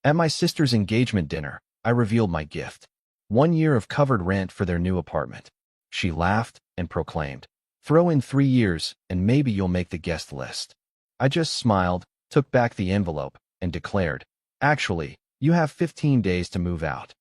At my sister's engagement dinner, I revealed my gift. 1 year of covered rent for their new apartment. She laughed and proclaimed, "Throw in 3 years, and maybe you'll make the guest list." I just smiled, took back the envelope, and declared, "Actually, you have 15 days to move out."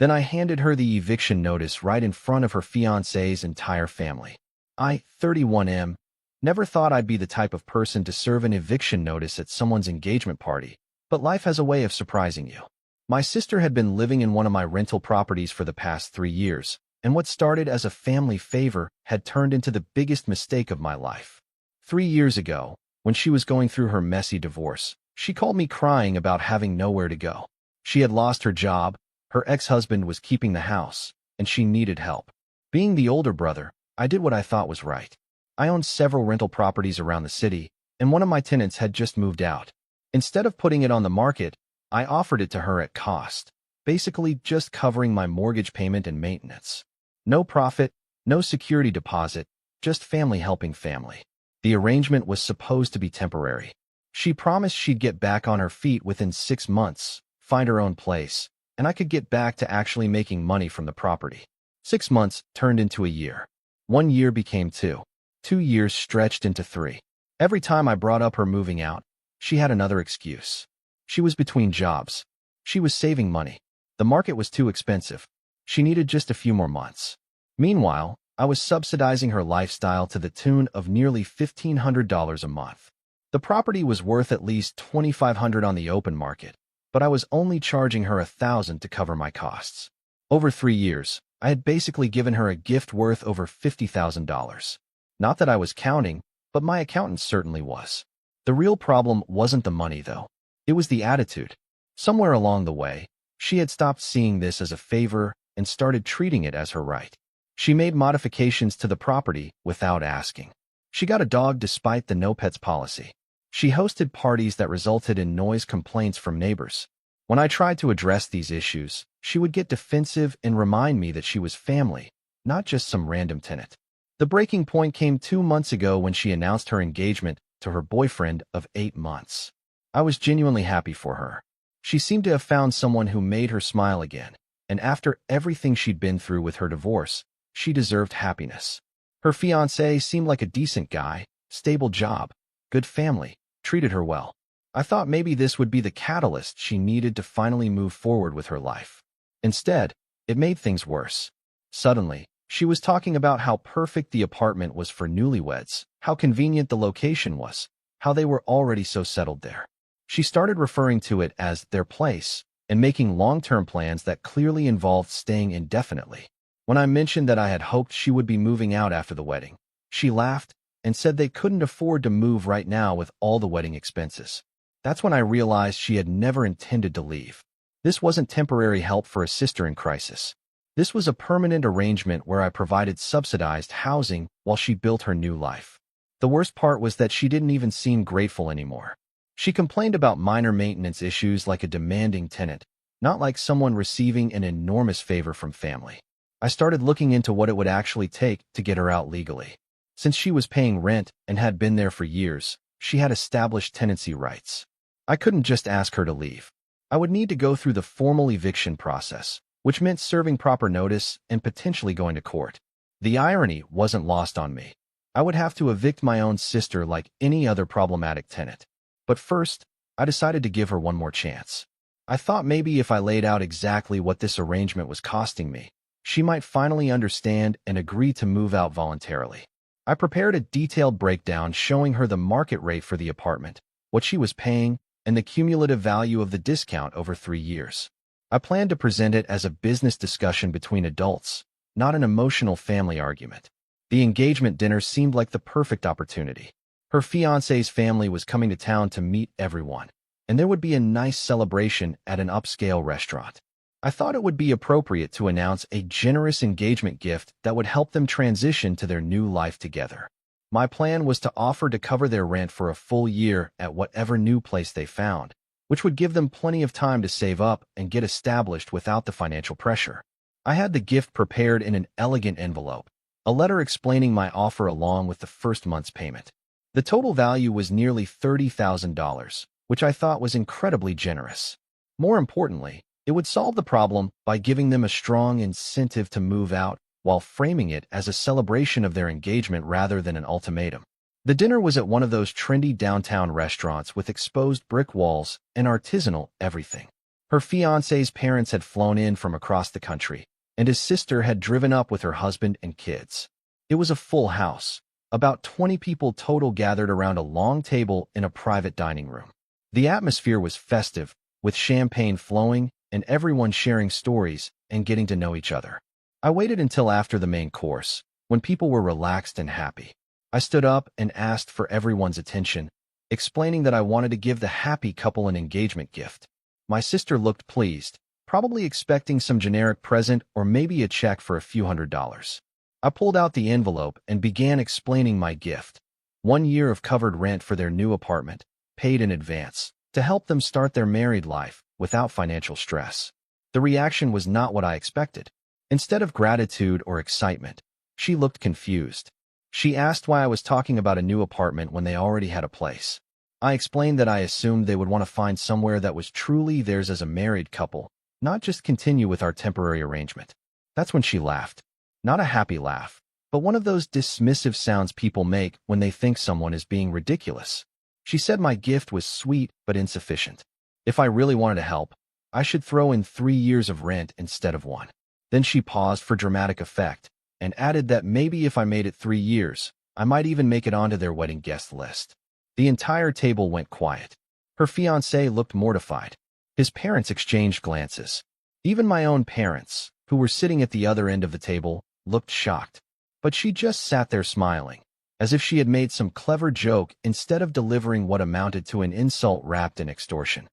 Then I handed her the eviction notice right in front of her fiancé's entire family. I, 31M, never thought I'd be the type of person to serve an eviction notice at someone's engagement party, but life has a way of surprising you. My sister had been living in one of my rental properties for the past 3 years, and what started as a family favor had turned into the biggest mistake of my life. 3 years ago, when she was going through her messy divorce, she called me crying about having nowhere to go. She had lost her job, her ex-husband was keeping the house, and she needed help. Being the older brother, I did what I thought was right. I owned several rental properties around the city, and one of my tenants had just moved out. Instead of putting it on the market, I offered it to her at cost, basically just covering my mortgage payment and maintenance. No profit, no security deposit, just family helping family. The arrangement was supposed to be temporary. She promised she'd get back on her feet within 6 months, find her own place, and I could get back to actually making money from the property. 6 months turned into a year. 1 year became 2. 2 years stretched into 3. Every time I brought up her moving out, she had another excuse. She was between jobs. She was saving money. The market was too expensive. She needed just a few more months. Meanwhile, I was subsidizing her lifestyle to the tune of nearly $1,500 a month. The property was worth at least $2,500 on the open market, but I was only charging her $1,000 to cover my costs. Over 3 years, I had basically given her a gift worth over $50,000. Not that I was counting, but my accountant certainly was. The real problem wasn't the money, though. It was the attitude. Somewhere along the way, she had stopped seeing this as a favor and started treating it as her right. She made modifications to the property without asking. She got a dog despite the no pets policy. She hosted parties that resulted in noise complaints from neighbors. When I tried to address these issues, she would get defensive and remind me that she was family, not just some random tenant. The breaking point came 2 months ago when she announced her engagement to her boyfriend of 8 months. I was genuinely happy for her. She seemed to have found someone who made her smile again, and after everything she'd been through with her divorce, she deserved happiness. Her fiancé seemed like a decent guy, stable job, good family, treated her well. I thought maybe this would be the catalyst she needed to finally move forward with her life. Instead, it made things worse. Suddenly, she was talking about how perfect the apartment was for newlyweds, how convenient the location was, how they were already so settled there. She started referring to it as their place and making long-term plans that clearly involved staying indefinitely. When I mentioned that I had hoped she would be moving out after the wedding, she laughed and said they couldn't afford to move right now with all the wedding expenses. That's when I realized she had never intended to leave. This wasn't temporary help for a sister in crisis. This was a permanent arrangement where I provided subsidized housing while she built her new life. The worst part was that she didn't even seem grateful anymore. She complained about minor maintenance issues like a demanding tenant, not like someone receiving an enormous favor from family. I started looking into what it would actually take to get her out legally. Since she was paying rent and had been there for years, she had established tenancy rights. I couldn't just ask her to leave. I would need to go through the formal eviction process, which meant serving proper notice and potentially going to court. The irony wasn't lost on me. I would have to evict my own sister like any other problematic tenant. But first, I decided to give her one more chance. I thought maybe if I laid out exactly what this arrangement was costing me, she might finally understand and agree to move out voluntarily. I prepared a detailed breakdown showing her the market rate for the apartment, what she was paying, and the cumulative value of the discount over 3 years. I planned to present it as a business discussion between adults, not an emotional family argument. The engagement dinner seemed like the perfect opportunity. Her fiancé's family was coming to town to meet everyone, and there would be a nice celebration at an upscale restaurant. I thought it would be appropriate to announce a generous engagement gift that would help them transition to their new life together. My plan was to offer to cover their rent for a full year at whatever new place they found, which would give them plenty of time to save up and get established without the financial pressure. I had the gift prepared in an elegant envelope, a letter explaining my offer along with the first month's payment. The total value was nearly $30,000, which I thought was incredibly generous. More importantly, it would solve the problem by giving them a strong incentive to move out while framing it as a celebration of their engagement rather than an ultimatum. The dinner was at one of those trendy downtown restaurants with exposed brick walls and artisanal everything. Her fiancé's parents had flown in from across the country, and his sister had driven up with her husband and kids. It was a full house. About 20 people total gathered around a long table in a private dining room. The atmosphere was festive, with champagne flowing and everyone sharing stories and getting to know each other. I waited until after the main course, when people were relaxed and happy. I stood up and asked for everyone's attention, explaining that I wanted to give the happy couple an engagement gift. My sister looked pleased, probably expecting some generic present or maybe a check for a few $100s. I pulled out the envelope and began explaining my gift. 1 year of covered rent for their new apartment, paid in advance, to help them start their married life without financial stress. The reaction was not what I expected. Instead of gratitude or excitement, she looked confused. She asked why I was talking about a new apartment when they already had a place. I explained that I assumed they would want to find somewhere that was truly theirs as a married couple, not just continue with our temporary arrangement. That's when she laughed. Not a happy laugh, but one of those dismissive sounds people make when they think someone is being ridiculous. She said my gift was sweet but insufficient. If I really wanted to help, I should throw in 3 years of rent instead of 1. Then she paused for dramatic effect and added that maybe if I made it 3 years, I might even make it onto their wedding guest list. The entire table went quiet. Her fiancé looked mortified. His parents exchanged glances. Even my own parents, who were sitting at the other end of the table, looked shocked. But she just sat there smiling, as if she had made some clever joke instead of delivering what amounted to an insult wrapped in extortion.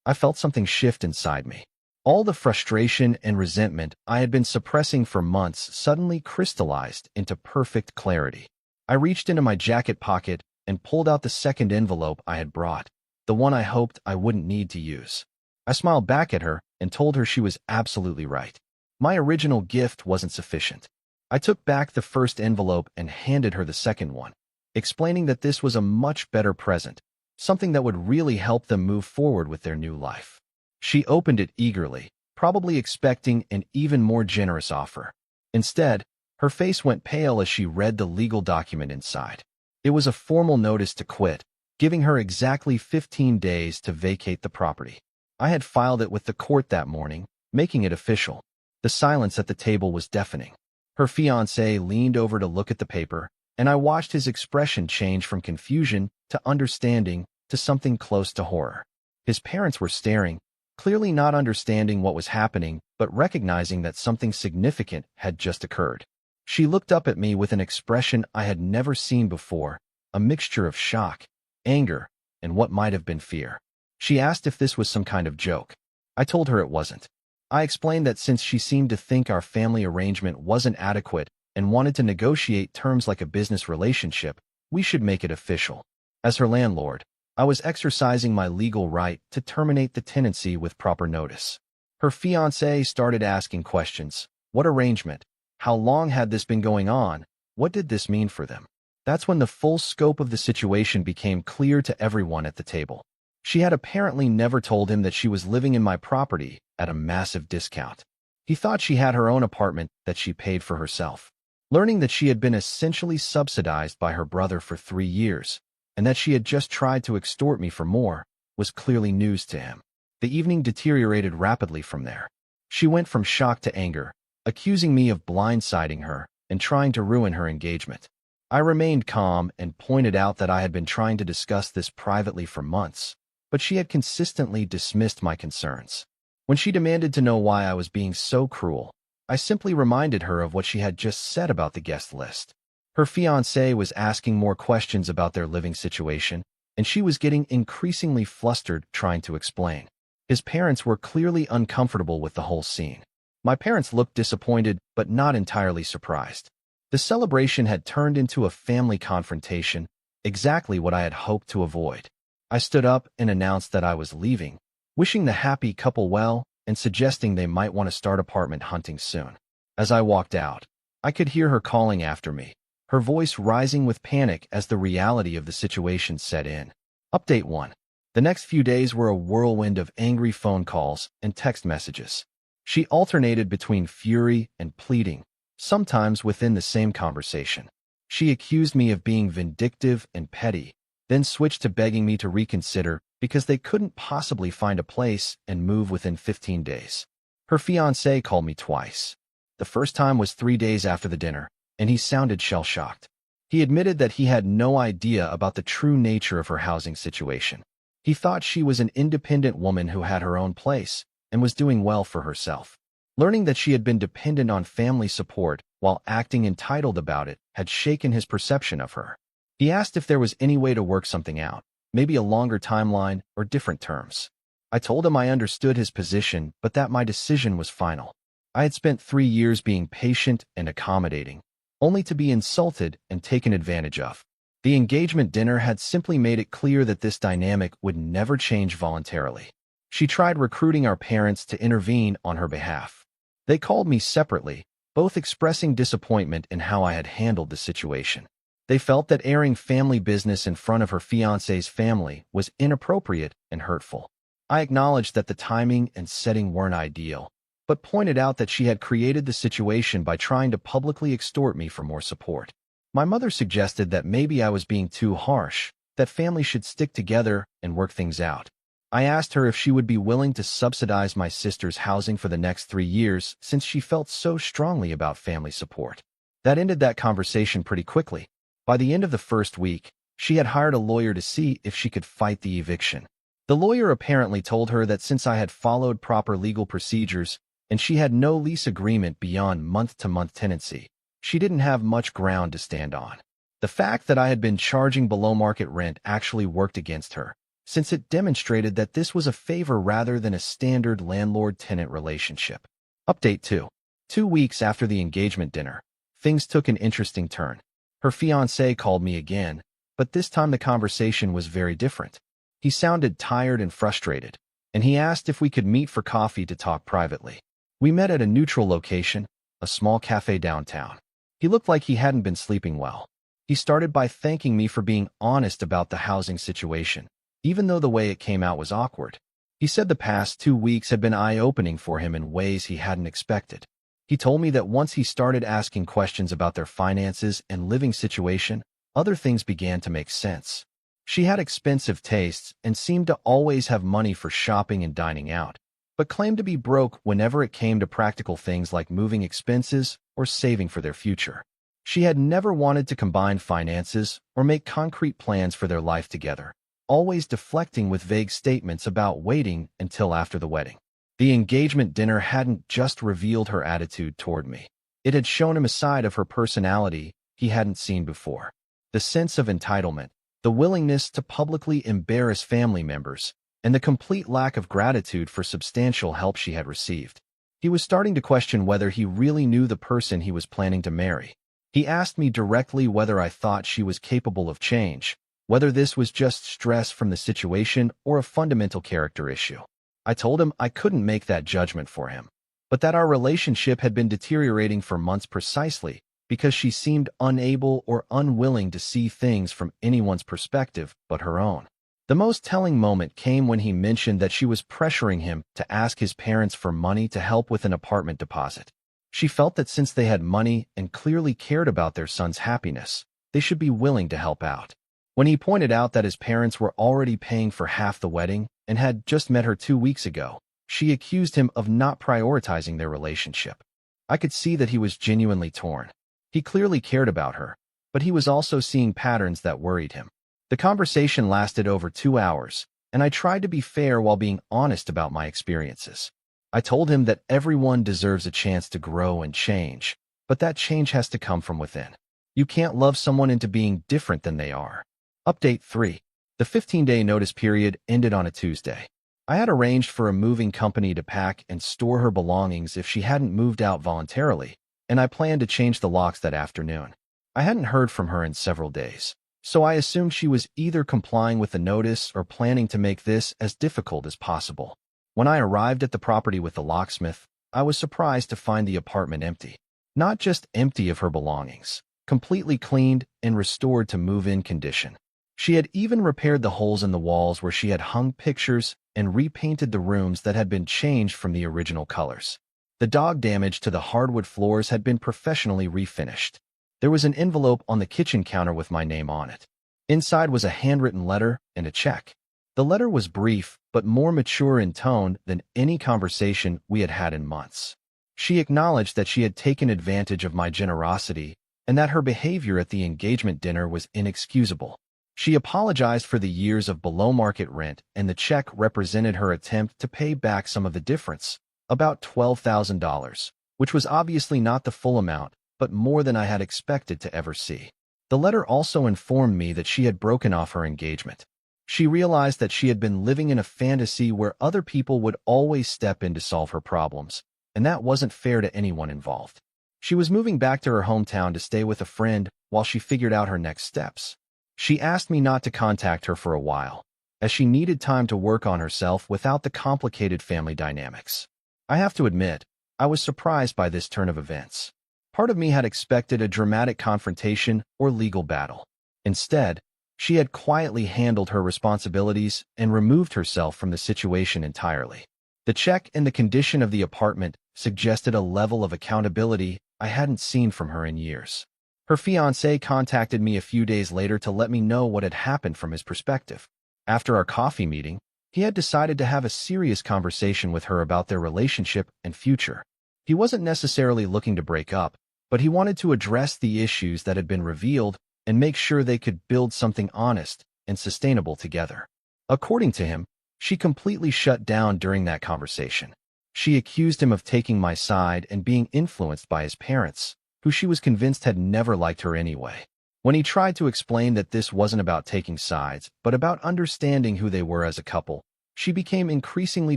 I felt something shift inside me. All the frustration and resentment I had been suppressing for months suddenly crystallized into perfect clarity. I reached into my jacket pocket and pulled out the second envelope I had brought, the one I hoped I wouldn't need to use. I smiled back at her and told her she was absolutely right. My original gift wasn't sufficient. I took back the first envelope and handed her the second one, explaining that this was a much better present, something that would really help them move forward with their new life. She opened it eagerly, probably expecting an even more generous offer. Instead, her face went pale as she read the legal document inside. It was a formal notice to quit, giving her exactly 15 days to vacate the property. I had filed it with the court that morning, making it official. The silence at the table was deafening. Her fiancé leaned over to look at the paper, and I watched his expression change from confusion to understanding to something close to horror. His parents were staring, clearly not understanding what was happening, but recognizing that something significant had just occurred. She looked up at me with an expression I had never seen before, a mixture of shock, anger, and what might have been fear. She asked if this was some kind of joke. I told her it wasn't. I explained that since she seemed to think our family arrangement wasn't adequate and wanted to negotiate terms like a business relationship, we should make it official. As her landlord, I was exercising my legal right to terminate the tenancy with proper notice. Her fiancé started asking questions. What arrangement? How long had this been going on? What did this mean for them? That's when the full scope of the situation became clear to everyone at the table. She had apparently never told him that she was living in my property at a massive discount. He thought she had her own apartment that she paid for herself. Learning that she had been essentially subsidized by her brother for 3 years, and that she had just tried to extort me for more, was clearly news to him. The evening deteriorated rapidly from there. She went from shock to anger, accusing me of blindsiding her and trying to ruin her engagement. I remained calm and pointed out that I had been trying to discuss this privately for months, but she had consistently dismissed my concerns. When she demanded to know why I was being so cruel, I simply reminded her of what she had just said about the guest list. Her fiancé was asking more questions about their living situation, and she was getting increasingly flustered trying to explain. His parents were clearly uncomfortable with the whole scene. My parents looked disappointed, but not entirely surprised. The celebration had turned into a family confrontation, exactly what I had hoped to avoid. I stood up and announced that I was leaving, wishing the happy couple well and suggesting they might want to start apartment hunting soon. As I walked out, I could hear her calling after me, her voice rising with panic as the reality of the situation set in. Update 1. The next few days were a whirlwind of angry phone calls and text messages. She alternated between fury and pleading, sometimes within the same conversation. She accused me of being vindictive and petty, then switched to begging me to reconsider because they couldn't possibly find a place and move within 15 days. Her fiancé called me twice. The first time was 3 days after the dinner, and he sounded shell-shocked. He admitted that he had no idea about the true nature of her housing situation. He thought she was an independent woman who had her own place and was doing well for herself. Learning that she had been dependent on family support while acting entitled about it had shaken his perception of her. He asked if there was any way to work something out, maybe a longer timeline or different terms. I told him I understood his position, but that my decision was final. I had spent 3 years being patient and accommodating, only to be insulted and taken advantage of. The engagement dinner had simply made it clear that this dynamic would never change voluntarily. She tried recruiting our parents to intervene on her behalf. They called me separately, both expressing disappointment in how I had handled the situation. They felt that airing family business in front of her fiancé's family was inappropriate and hurtful. I acknowledged that the timing and setting weren't ideal, but pointed out that she had created the situation by trying to publicly extort me for more support. My mother suggested that maybe I was being too harsh, that families should stick together and work things out. I asked her if she would be willing to subsidize my sister's housing for the next 3 years since she felt so strongly about family support. That ended that conversation pretty quickly. By the end of the first week, she had hired a lawyer to see if she could fight the eviction. The lawyer apparently told her that since I had followed proper legal procedures and she had no lease agreement beyond month-to-month tenancy, she didn't have much ground to stand on. The fact that I had been charging below-market rent actually worked against her, since it demonstrated that this was a favor rather than a standard landlord-tenant relationship. Update 2. 2 weeks after the engagement dinner, things took an interesting turn. Her fiancé called me again, but this time the conversation was very different. He sounded tired and frustrated, and he asked if we could meet for coffee to talk privately. We met at a neutral location, a small cafe downtown. He looked like he hadn't been sleeping well. He started by thanking me for being honest about the housing situation, even though the way it came out was awkward. He said the past 2 weeks had been eye-opening for him in ways he hadn't expected. He told me that once he started asking questions about their finances and living situation, other things began to make sense. She had expensive tastes and seemed to always have money for shopping and dining out, but claimed to be broke whenever it came to practical things like moving expenses or saving for their future. She had never wanted to combine finances or make concrete plans for their life together, always deflecting with vague statements about waiting until after the wedding. The engagement dinner hadn't just revealed her attitude toward me. It had shown him a side of her personality he hadn't seen before. The sense of entitlement, the willingness to publicly embarrass family members, and the complete lack of gratitude for substantial help she had received. He was starting to question whether he really knew the person he was planning to marry. He asked me directly whether I thought she was capable of change, whether this was just stress from the situation or a fundamental character issue. I told him I couldn't make that judgment for him, but that our relationship had been deteriorating for months precisely because she seemed unable or unwilling to see things from anyone's perspective but her own. The most telling moment came when he mentioned that she was pressuring him to ask his parents for money to help with an apartment deposit. She felt that since they had money and clearly cared about their son's happiness, they should be willing to help out. When he pointed out that his parents were already paying for half the wedding and had just met her 2 weeks ago, she accused him of not prioritizing their relationship. I could see that he was genuinely torn. He clearly cared about her, but he was also seeing patterns that worried him. The conversation lasted over 2 hours, and I tried to be fair while being honest about my experiences. I told him that everyone deserves a chance to grow and change, but that change has to come from within. You can't love someone into being different than they are. Update 3. The 15-day notice period ended on a Tuesday. I had arranged for a moving company to pack and store her belongings if she hadn't moved out voluntarily, and I planned to change the locks that afternoon. I hadn't heard from her in several days, so I assumed she was either complying with the notice or planning to make this as difficult as possible. When I arrived at the property with the locksmith, I was surprised to find the apartment empty. Not just empty of her belongings, completely cleaned and restored to move-in condition. She had even repaired the holes in the walls where she had hung pictures and repainted the rooms that had been changed from the original colors. The dog damage to the hardwood floors had been professionally refinished. There was an envelope on the kitchen counter with my name on it. Inside was a handwritten letter and a check. The letter was brief, but more mature in tone than any conversation we had had in months. She acknowledged that she had taken advantage of my generosity and that her behavior at the engagement dinner was inexcusable. She apologized for the years of below-market rent, and the check represented her attempt to pay back some of the difference, about $12,000, which was obviously not the full amount, but more than I had expected to ever see. The letter also informed me that she had broken off her engagement. She realized that she had been living in a fantasy where other people would always step in to solve her problems, and that wasn't fair to anyone involved. She was moving back to her hometown to stay with a friend while she figured out her next steps. She asked me not to contact her for a while, as she needed time to work on herself without the complicated family dynamics. I have to admit, I was surprised by this turn of events. Part of me had expected a dramatic confrontation or legal battle. Instead, she had quietly handled her responsibilities and removed herself from the situation entirely. The check and the condition of the apartment suggested a level of accountability I hadn't seen from her in years. Her fiancé contacted me a few days later to let me know what had happened from his perspective. After our coffee meeting, he had decided to have a serious conversation with her about their relationship and future. He wasn't necessarily looking to break up, but he wanted to address the issues that had been revealed and make sure they could build something honest and sustainable together. According to him, she completely shut down during that conversation. She accused him of taking my side and being influenced by his parents, who she was convinced had never liked her anyway. When he tried to explain that this wasn't about taking sides, but about understanding who they were as a couple, she became increasingly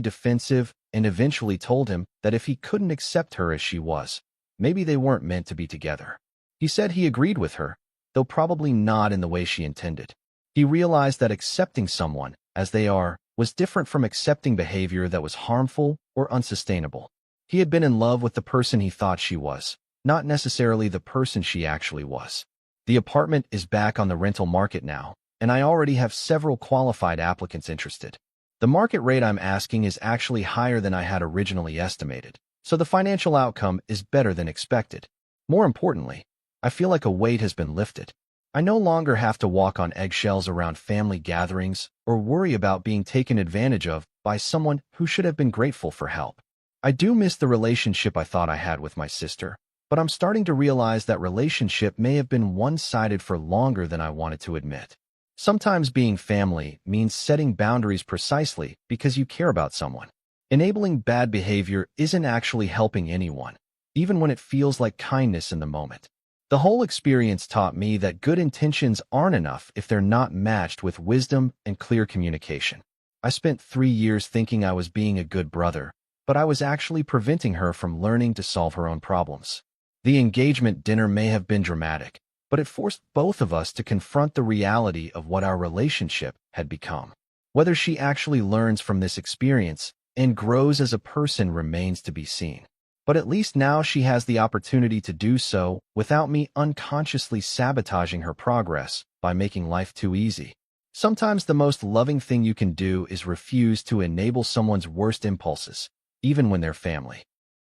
defensive and eventually told him that if he couldn't accept her as she was, maybe they weren't meant to be together. He said he agreed with her, though probably not in the way she intended. He realized that accepting someone, as they are, was different from accepting behavior that was harmful or unsustainable. He had been in love with the person he thought she was, not necessarily the person she actually was. The apartment is back on the rental market now, and I already have several qualified applicants interested. The market rate I'm asking is actually higher than I had originally estimated, so the financial outcome is better than expected. More importantly, I feel like a weight has been lifted. I no longer have to walk on eggshells around family gatherings or worry about being taken advantage of by someone who should have been grateful for help. I do miss the relationship I thought I had with my sister, but I'm starting to realize that relationship may have been one-sided for longer than I wanted to admit. Sometimes being family means setting boundaries precisely because you care about someone. Enabling bad behavior isn't actually helping anyone, even when it feels like kindness in the moment. The whole experience taught me that good intentions aren't enough if they're not matched with wisdom and clear communication. I spent 3 years thinking I was being a good brother, but I was actually preventing her from learning to solve her own problems. The engagement dinner may have been dramatic, but it forced both of us to confront the reality of what our relationship had become. Whether she actually learns from this experience and grows as a person remains to be seen. But at least now she has the opportunity to do so without me unconsciously sabotaging her progress by making life too easy. Sometimes the most loving thing you can do is refuse to enable someone's worst impulses, even when they're family.